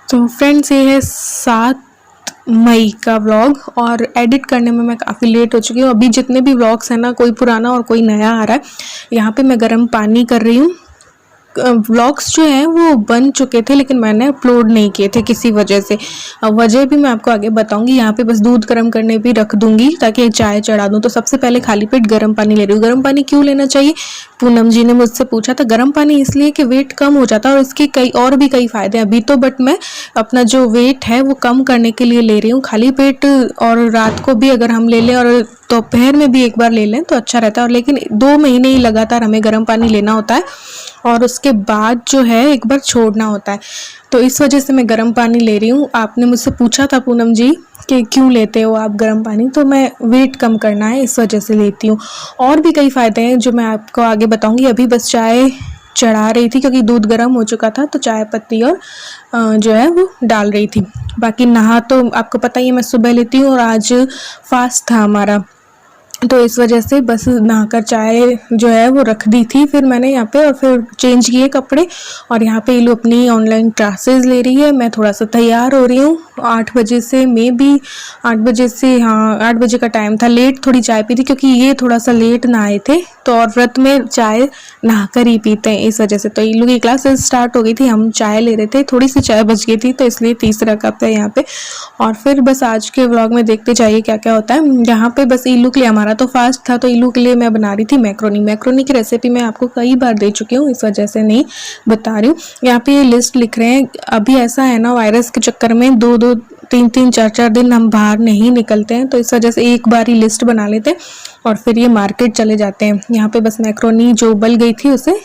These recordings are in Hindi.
तो फ्रेंड्स, ये है 7 मई का व्लॉग और एडिट करने में मैं काफ़ी लेट हो चुकी हूँ। अभी जितने भी व्लॉग्स हैं ना, कोई पुराना और कोई नया आ रहा है। यहाँ पे मैं गर्म पानी कर रही हूँ। व्लॉग्स जो हैं वो बन चुके थे लेकिन मैंने अपलोड नहीं किए थे किसी वजह से। अब वजह भी मैं आपको आगे बताऊंगी। यहाँ पे बस दूध गर्म करने भी रख दूंगी ताकि चाय चढ़ा दूँ। तो सबसे पहले खाली पेट गर्म पानी ले रही हूँ। गर्म पानी क्यों लेना चाहिए, पूनम जी ने मुझसे पूछा था। गर्म पानी इसलिए कि वेट कम हो जाता है और इसके कई फायदे हैं अभी तो, बट मैं अपना जो वेट है वो कम करने के लिए ले रही हूँ खाली पेट। और रात को भी अगर हम ले लें और दोपहर में भी एक बार ले लें तो अच्छा रहता है। और लेकिन 2 महीने ही लगातार हमें गर्म पानी लेना होता है और उसके बाद जो है एक बार छोड़ना होता है। तो इस वजह से मैं गर्म पानी ले रही हूँ। आपने मुझसे पूछा था पूनम जी कि क्यों लेते हो आप गर्म पानी, तो मैं वेट कम करना है इस वजह से लेती हूँ। और भी कई फ़ायदे हैं जो मैं आपको आगे बताऊँगी। अभी बस चाय चढ़ा रही थी क्योंकि दूध गर्म हो चुका था, तो चाय पत्ती और जो है वो डाल रही थी। बाकी नहा तो आपको पता ही है मैं सुबह लेती हूँ और आज फास्ट था हमारा, तो इस वजह से बस नहाकर चाय जो है वो रख दी थी फिर मैंने यहाँ पे, और फिर चेंज किए कपड़े। और यहाँ पे इलू अपनी ऑनलाइन क्लासेस ले रही है। मैं थोड़ा सा तैयार हो रही हूँ 8 बजे से, मे बी 8 बजे से, हाँ 8 बजे का टाइम था। लेट थोड़ी चाय पी थी क्योंकि ये थोड़ा सा लेट नहाए थे, तो और व्रत में चाय नहाकर ही पीते हैं इस वजह से। तो इलू की क्लासेस स्टार्ट हो गई थी, हम चाय ले रहे थे, थोड़ी सी चाय बच गई थी तो इसलिए तीसरा कप है यहाँ पे। और फिर बस आज के व्लॉग में देखते जाइए क्या क्या होता है। यहाँ पे बस इलू के लिए, हमारा तो फास्ट था तो इलू के लिए मैं बना रही थी मैक्रोनी की रेसिपी मैं आपको कई बार दे चुकी हूँ, इस वजह से नहीं बता रही हूँ। यहाँ पे ये लिस्ट लिख रहे हैं। अभी ऐसा है ना, वायरस के चक्कर में 2-2, 3-3, 4-4 दिन हम बाहर नहीं निकलते हैं, तो इस वजह से एक बार ही लिस्ट बना लेते हैं और फिर ये मार्केट चले जाते हैं। यहाँ पे बस मैक्रोनी जो उबल गई थी उसे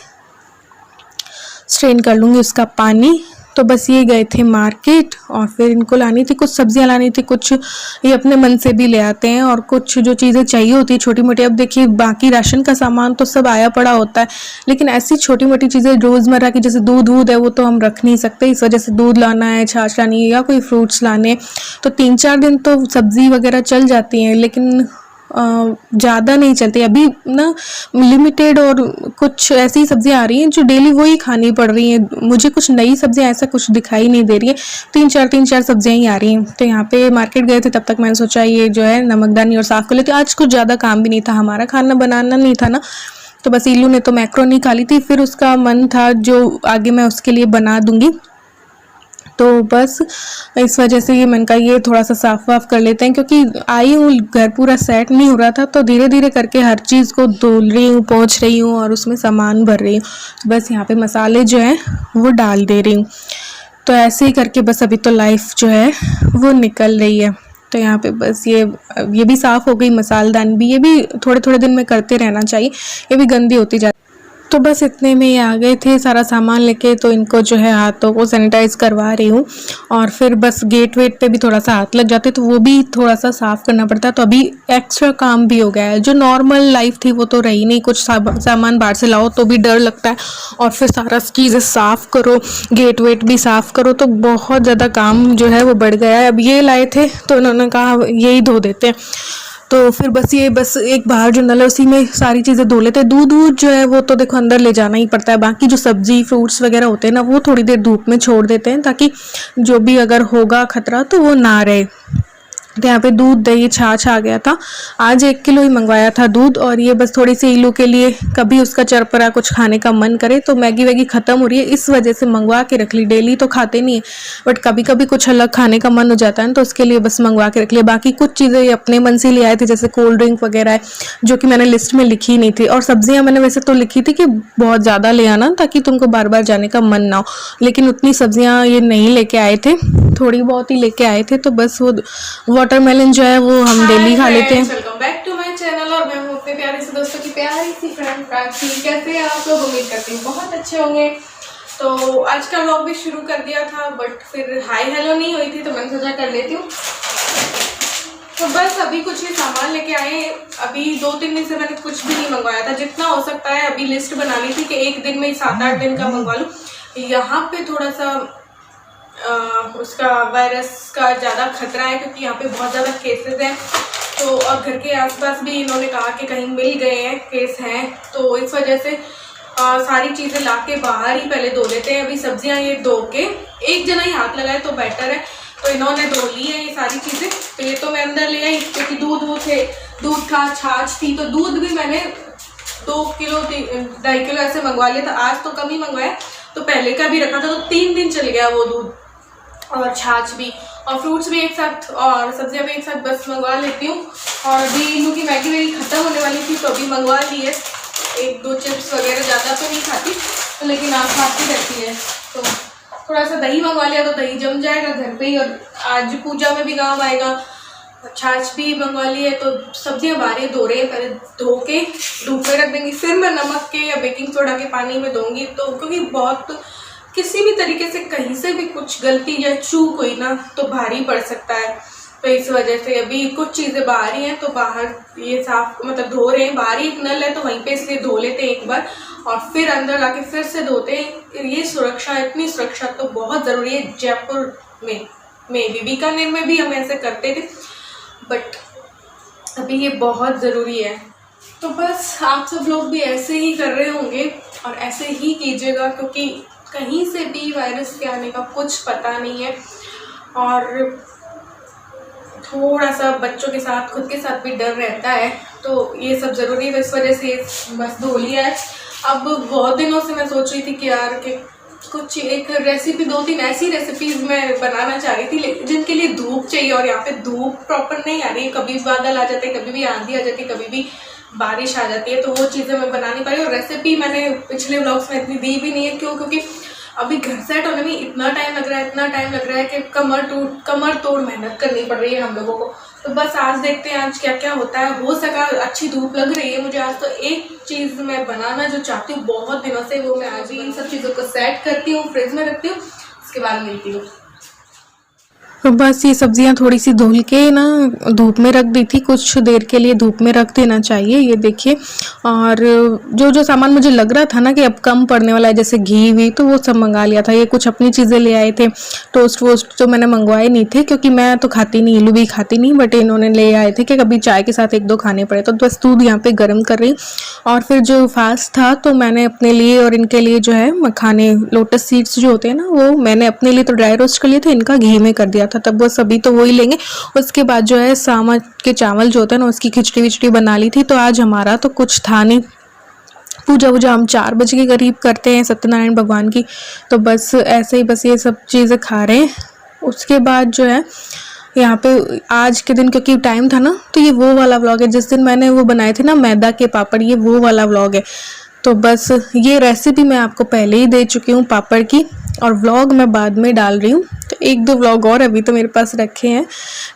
स्ट्रेन कर लूँगी उसका पानी। तो बस ये गए थे मार्केट और फिर इनको लानी थी, कुछ सब्जियां लानी थी, कुछ ये अपने मन से भी ले आते हैं और कुछ जो चीज़ें चाहिए होती है छोटी मोटी। अब देखिए बाकी राशन का सामान तो सब आया पड़ा होता है, लेकिन ऐसी छोटी मोटी चीज़ें रोज़मर्रा की जैसे दूध है वो तो हम रख नहीं सकते। इस वजह से दूध लाना है, छाछ लानी है या कोई फ्रूट्स लाने, तो 3-4 दिन तो सब्जी वगैरह चल जाती हैं, लेकिन ज़्यादा नहीं चलती अभी ना। लिमिटेड और कुछ ऐसी सब्जियां आ रही हैं जो डेली वही खानी पड़ रही हैं। मुझे कुछ नई सब्जियां ऐसा कुछ दिखाई नहीं दे रही है, 3-4 सब्जियां ही आ रही हैं। तो यहाँ पे मार्केट गए थे, तब तक मैंने सोचा ये जो है नमकदानी और साफ़ कर लेते। आज कुछ ज़्यादा काम भी नहीं था, हमारा खाना बनाना नहीं था ना, तो बस इलू ने तो मैक्रोनी खा ली थी, फिर उसका मन था जो आगे मैं उसके लिए बना दूँगी, तो बस इस वजह से ये मन का ये थोड़ा सा साफ वाफ कर लेते हैं। क्योंकि आई हूँ, घर पूरा सेट नहीं हो रहा था, तो धीरे धीरे करके हर चीज़ को धुल रही हूँ, पोंछ रही हूँ और उसमें सामान भर रही हूँ। तो बस यहाँ पे मसाले जो हैं वो डाल दे रही हूँ। तो ऐसे ही करके बस अभी तो लाइफ जो है वो निकल रही है। तो यहाँ पे बस ये भी साफ़ हो गई, मसालदान भी, ये भी थोड़े थोड़े दिन में करते रहना चाहिए, ये भी गंदी होती जाती। तो बस इतने में ये आ गए थे सारा सामान लेके, तो इनको जो है हाथों को सैनिटाइज करवा रही हूँ। और फिर बस गेट वेट पे भी थोड़ा सा हाथ लग जाते तो वो भी थोड़ा सा साफ़ करना पड़ता है। तो अभी एक्स्ट्रा काम भी हो गया है। जो नॉर्मल लाइफ थी वो तो रही नहीं, कुछ सामान बाहर से लाओ तो भी डर लगता है और फिर सारा चीज़ें साफ़ करो, गेट वेट भी साफ़ करो, तो बहुत ज़्यादा काम जो है वो बढ़ गया है। अब ये लाए थे तो उन्होंने कहा यही धो देते हैं, तो फिर बस एक बाहर जो नल है उसी में सारी चीज़ें धो लेते हैं। दूध जो है वो तो देखो अंदर ले जाना ही पड़ता है, बाकी जो सब्जी फ्रूट्स वगैरह होते हैं ना वो थोड़ी देर धूप में छोड़ देते हैं ताकि जो भी अगर होगा खतरा तो वो ना रहे। तो यहाँ पे दूध दही छाछ आ गया था, आज 1 किलो ही मंगवाया था दूध। और ये बस थोड़ी सी इलू के लिए कभी उसका चरपरा कुछ खाने का मन करे तो मैगी वैगी ख़त्म हो रही है, इस वजह से मंगवा के रख ली। डेली तो खाते नहीं है, बट कभी कभी कुछ अलग खाने का मन हो जाता है ना, तो उसके लिए बस मंगवा के रख लिया। बाकी कुछ चीज़ें अपने मन से ले आए थे, जैसे कोल्ड ड्रिंक वगैरह है जो कि मैंने लिस्ट में लिखी नहीं थी। और सब्जियाँ मैंने वैसे तो लिखी थी कि बहुत ज़्यादा ले आना ताकि तुमको बार बार जाने का मन ना हो, लेकिन उतनी सब्जियाँ ये नहीं लेके आए थे, थोड़ी बहुत ही लेके आए थे। तो बस वो वाटरमेलन जो है वो हम डेली खा लेते हैं। Welcome back to my channel और मैं हूँ अपने प्यारे से दोस्तों की प्यारी सी फ्रेंड प्राची। कैसे हैं आप लोग? उम्मीद करती हूँ बहुत अच्छे होंगे। तो आज का व्लॉग भी शुरू कर दिया था, बट फिर हाई हेलो नहीं हुई थी तो मैंने सोचा कर लेती हूँ। तो बस अभी कुछ ही सामान लेके आए। अभी 2-3 दिन से मैंने कुछ भी नहीं मंगवाया था, जितना हो सकता है अभी लिस्ट बना ली थी कि एक दिन में 7-8 दिन का मंगवा लूँ। यहाँ पे थोड़ा सा उसका वायरस का ज़्यादा खतरा है क्योंकि यहाँ पे बहुत ज़्यादा केसेस हैं। तो और घर के आसपास भी इन्होंने कहा कि कहीं मिल गए हैं, केस हैं, तो इस वजह से सारी चीज़ें ला के बाहर ही पहले धो लेते हैं। अभी सब्जियां ये धो के एक जना ही हाथ लगाए तो बेटर है। तो इन्होंने धो ली है ये सारी चीज़ें। तो ये तो मैं अंदर ले आई क्योंकि दूध था, छाछ थी। तो दूध भी मैंने 2 किलो 2.5 किलो ऐसे मंगवा लिया था। आज तो कम ही मंगवाया, तो पहले का भी रखा था, तो 3 दिन चल गया वो दूध और छाछ भी और फ्रूट्स भी एक साथ और सब्जियां भी एक साथ बस मंगवा लेती हूँ। और अभी इनू की मैगी मेरी ख़त्म होने वाली थी तो अभी मंगवा ली है। 1-2 चिप्स वगैरह, ज़्यादा तो नहीं खाती तो, लेकिन आप खाती रहती है तो थोड़ा सा दही मंगवा लिया तो दही जम जाएगा घर पे ही और आज पूजा में भी काम आएगा। छाछ भी मंगवा ली है। तो सब्जियां बाहर धो रहे हैं, पहले धो के धूप में रख देंगी, फिर मैं नमक के या बेकिंग सोडा के पानी में धोऊंगी। तो क्योंकि बहुत किसी भी तरीके से कहीं से भी कुछ गलती या चूक हुई ना तो भारी पड़ सकता है। तो इस वजह से अभी कुछ चीज़ें बाहर ही हैं तो बाहर ये साफ मतलब धो रहे हैं। बाहर ही एक नल है तो वहीं पे इसलिए धो लेते हैं एक बार और फिर अंदर आके फिर से धोते हैं। ये सुरक्षा, इतनी सुरक्षा तो बहुत ज़रूरी है। जयपुर में भी, बीकानेर में भी हम ऐसे करते थे, बट अभी ये बहुत ज़रूरी है। तो बस आप सब लोग भी ऐसे ही कर रहे होंगे और ऐसे ही कीजिएगा क्योंकि कहीं से भी वायरस के आने का कुछ पता नहीं है। और थोड़ा सा बच्चों के साथ, खुद के साथ भी डर रहता है, तो ये सब ज़रूरी है। इस वजह से बस धो लिया है। अब बहुत दिनों से मैं सोच रही थी कि यार कि कुछ एक रेसिपी, 2-3 ऐसी रेसिपीज़ मैं बनाना चाह रही थी जिनके लिए धूप चाहिए और यहाँ पे धूप प्रॉपर नहीं आ रही है। कभी बादल आ जाते, कभी भी आंधी आ जाती है, कभी भी बारिश आ जाती है, तो वो चीज़ें मैं बना नहीं पा रही। और रेसिपी मैंने पिछले व्लॉग्स में इतनी दी भी नहीं है। क्यों? क्योंकि अभी घर सेट होने में इतना टाइम लग रहा है कि कमर तोड़ मेहनत करनी पड़ रही है हम लोगों को। तो बस आज देखते हैं आज क्या क्या होता है। हो सका, अच्छी धूप लग रही है मुझे आज, तो एक चीज़ मैं बनाना जो चाहती हूँ बहुत दिनों से, वो मैं आज भी इन सब चीज़ों को सेट करती हूँ, फ्रिज में रखती हूँ, उसके बाद मिलती हूँ। तो बस ये सब्जियां थोड़ी सी धुल के ना धूप में रख दी थी, कुछ देर के लिए धूप में रख देना चाहिए। ये देखिए, और जो जो सामान मुझे लग रहा था ना कि अब कम पड़ने वाला है, जैसे घी वी, तो वो सब मंगा लिया था। ये कुछ अपनी चीज़ें ले आए थे, टोस्ट वोस्ट तो मैंने मंगवाए नहीं थे क्योंकि मैं तो खाती नहीं, इलू भी खाती नहीं, बट इन्होंने ले आए थे कि कभी चाय के साथ 1-2 खाने पड़े। तो बस दूध यहाँ पे गर्म कर रही। और फिर जो फास्ट था तो मैंने अपने लिए और इनके लिए जो है मखाने, लोटस सीड्स जो होते हैं ना, वो मैंने अपने लिए तो ड्राई रोस्ट कर लिए थे, इनका घी में कर दिया था। तब वो सभी तो वही लेंगे। उसके बाद जो है सामा के चावल जो होता है ना, उसकी खिचड़ी विचड़ी बना ली थी। तो आज हमारा तो कुछ था नहीं, पूजा वूजा हम 4 बजे के करीब करते हैं सत्यनारायण भगवान की। तो बस ऐसे ही बस ये सब चीज़ें खा रहे हैं। उसके बाद जो है यहाँ पे आज के दिन क्योंकि टाइम था ना, तो ये वो वाला व्लॉग है जिस दिन मैंने वो बनाए थे ना मैदा के पापड़, ये वो वाला व्लॉग है। तो बस ये रेसिपी मैं आपको पहले ही दे चुकी हूँ पापड़ की, और व्लॉग मैं बाद में डाल रही हूँ। तो 1-2 व्लॉग और अभी तो मेरे पास रखे हैं।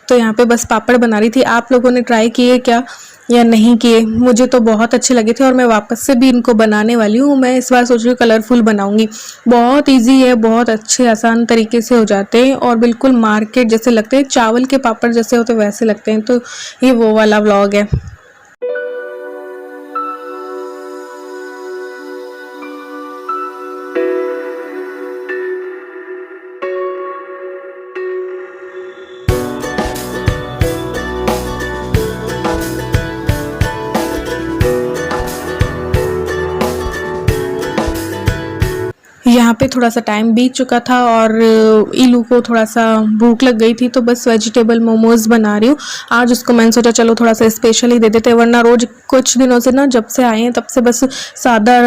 तो यहाँ पे बस पापड़ बना रही थी। आप लोगों ने ट्राई किए क्या या नहीं किए? मुझे तो बहुत अच्छे लगे थे और मैं वापस से भी इनको बनाने वाली हूँ। मैं इस बार सोच रही हूँ कलरफुल बनाऊंगी। बहुत इजी है, बहुत अच्छे आसान तरीके से हो जाते हैं और बिल्कुल मार्केट जैसे लगते हैं, चावल के पापड़ जैसे होते वैसे लगते हैं। तो ये वो वाला व्लॉग है। यहाँ पे थोड़ा सा टाइम बीत चुका था और इलू को थोड़ा सा भूख लग गई थी, तो बस वेजिटेबल मोमोज बना रही हूँ। आज उसको मैंने सोचा चलो थोड़ा सा स्पेशल ही दे देते, वरना रोज कुछ दिनों से ना, जब से आए हैं तब से बस सादा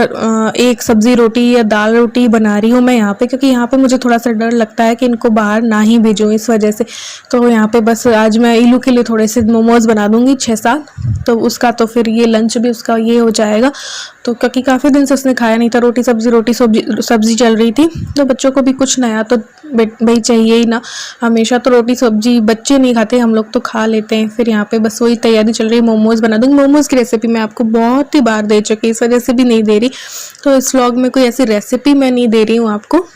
एक सब्जी रोटी या दाल रोटी बना रही हूँ मैं यहाँ पे, क्योंकि यहाँ पे मुझे थोड़ा सा डर लगता है कि इनको बाहर ना ही भेजूँ इस वजह से। तो यहाँ पे बस आज मैं इलू के लिए थोड़े से मोमोज बना दूँगी 6-7, तो उसका तो फिर ये लंच भी उसका ये हो जाएगा। तो क्योंकि काफ़ी दिन से उसने खाया नहीं था, रोटी सब्जी चल रही थी, तो बच्चों को भी कुछ नया तो भाई चाहिए ही ना। हमेशा तो रोटी सब्जी बच्चे नहीं खाते, हम लोग तो खा लेते हैं। फिर यहाँ पे बस वही तैयारी चल रही है, मोमोज बना दूँगी। मोमोज की रेसिपी मैं आपको बहुत ही बार दे चुकी, इस वजह से भी नहीं दे रही। तो इस व्लॉग में कोई ऐसी रेसिपी मैं नहीं दे रही हूँ आपको,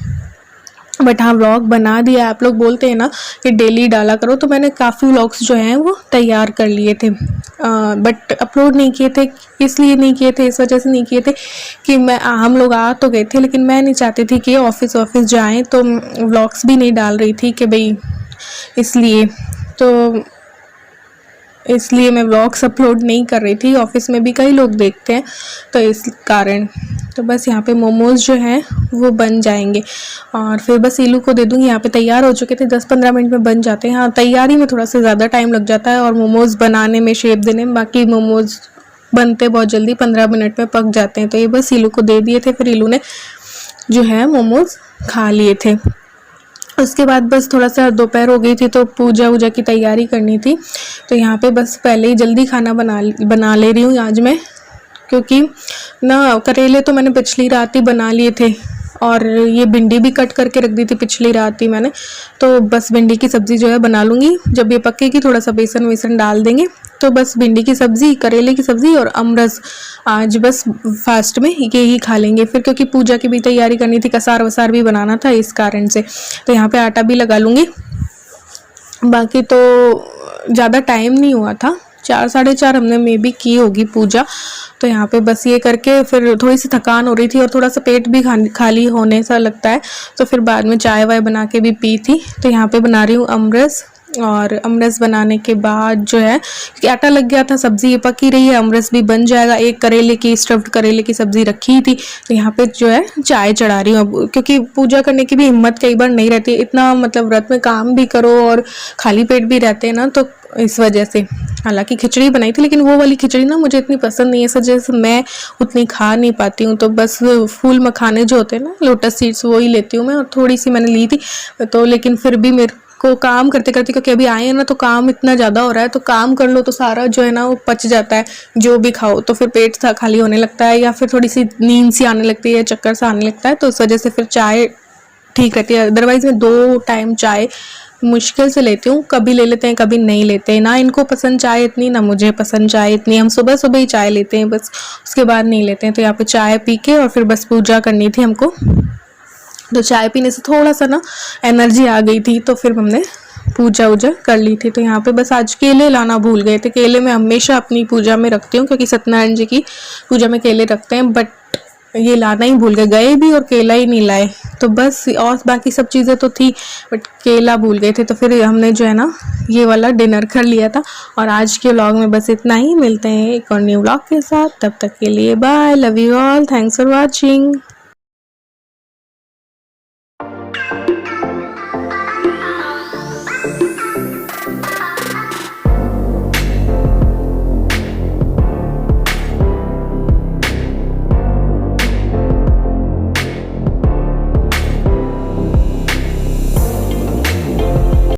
बट हाँ व्लॉग बना दिया। आप लोग बोलते हैं ना कि डेली डाला करो, तो मैंने काफ़ी व्लॉग्स जो हैं वो तैयार कर लिए थे, बट अपलोड नहीं किए थे। इसलिए नहीं किए थे, इस वजह से नहीं किए थे कि हम लोग आ तो गए थे, लेकिन मैं नहीं चाहती थी कि ऑफिस जाएं, तो व्लॉग्स भी नहीं डाल रही थी कि भाई, इसलिए। तो इसलिए मैं व्लॉग्स अपलोड नहीं कर रही थी। ऑफिस में भी कई लोग देखते हैं तो इस कारण। तो बस यहाँ पे मोमोज़ जो हैं वो बन जाएंगे और फिर बस इलू को दे दूँगी। यहाँ पे तैयार हो चुके थे, 10-15 मिनट में बन जाते हैं। हाँ, तैयारी में थोड़ा सा ज़्यादा टाइम लग जाता है और मोमोज़ बनाने में, शेप देने में। बाकी मोमोज़ बनते बहुत जल्दी, 15 मिनट में पक जाते हैं। तो ये बस इलू को दे दिए थे, फिर इलू ने जो है मोमोज़ खा लिए थे। उसके बाद बस थोड़ा सा दोपहर हो गई थी तो पूजा वूजा की तैयारी करनी थी। तो यहाँ पे बस पहले ही जल्दी खाना बना ले रही हूँ आज मैं, क्योंकि ना करेले तो मैंने पिछली रात ही बना लिए थे और ये भिंडी भी कट करके रख दी थी पिछली रात ही मैंने। तो बस भिंडी की सब्ज़ी जो है बना लूँगी। जब ये पकेगी थोड़ा सा बेसन वेसन डाल देंगे तो बस भिंडी की सब्ज़ी, करेले की सब्ज़ी और अमरस आज बस फास्ट में ये ही खा लेंगे फिर, क्योंकि पूजा की भी तैयारी करनी थी, कसार वसार भी बनाना था इस कारण से। तो यहाँ पे आटा भी लगा लूँगी। बाकी तो ज़्यादा टाइम नहीं हुआ था, 4 साढ़े 4 हमने मे बी की होगी पूजा। तो यहाँ पे बस ये करके फिर थोड़ी सी थकान हो रही थी और थोड़ा सा पेट भी खाली होने सा लगता है। तो फिर बाद में चाय वाय बना के भी पी थी। तो यहाँ पे बना रही हूँ अमरस, और अमरस बनाने के बाद जो है, क्योंकि आटा लग गया था, सब्ज़ी ये पक ही रही है, अमरस भी बन जाएगा। एक करेले की, स्टफ्ड करेले की सब्ज़ी रखी थी। तो यहाँ पे जो है चाय चढ़ा रही हूँ अब, क्योंकि पूजा करने की भी हिम्मत कई बार नहीं रहती। इतना मतलब व्रत में काम भी करो और खाली पेट भी रहते हैं ना, तो इस वजह से। हालांकि खिचड़ी बनाई थी, लेकिन वो वाली खिचड़ी ना मुझे इतनी पसंद नहीं है, इस वजह से मैं उतनी खा नहीं पाती हूँ। तो बस फूल मखाने जो होते हैं ना, लोटस सीड्स, वो ही लेती हूँ मैं, और थोड़ी सी मैंने ली थी। तो लेकिन फिर भी मेरे को काम करते करते, क्योंकि अभी आए हैं ना तो काम इतना ज़्यादा हो रहा है, तो काम कर लो तो सारा जो है ना वो पच जाता है, जो भी खाओ। तो फिर पेट सा खाली होने लगता है, या फिर थोड़ी सी नींद सी आने लगती है, चक्कर सा आने लगता है। तो उस वजह से फिर चाय ठीक रहती है। अदरवाइज़ मैं 2 टाइम चाय मुश्किल से लेती हूँ, कभी ले लेते हैं कभी नहीं लेते हैं। ना इनको पसंद चाय इतनी, ना मुझे पसंद चाय इतनी। हम सुबह सुबह ही चाय लेते हैं बस, उसके बाद नहीं लेते हैं। तो यहाँ पे चाय पी के और फिर बस पूजा करनी थी हमको। तो चाय पीने से थोड़ा सा ना एनर्जी आ गई थी, तो फिर हमने पूजा वूजा कर ली थी। तो यहाँ पे बस आज केले लाना भूल गए थे। केले मैं हमेशा अपनी पूजा में रखती हूँ, क्योंकि सत्यनारायण जी की पूजा में केले रखते हैं, बट ये लाना ही भूल गए भी और केला ही नहीं लाए। तो बस, और बाकी सब चीज़ें तो थी बट केला भूल गए थे। तो फिर हमने जो है ना ये वाला डिनर कर लिया था। और आज के व्लॉग में बस इतना ही। मिलते हैं एक और न्यू व्लॉग के साथ, तब तक के लिए bye, love you all, thanks for watching.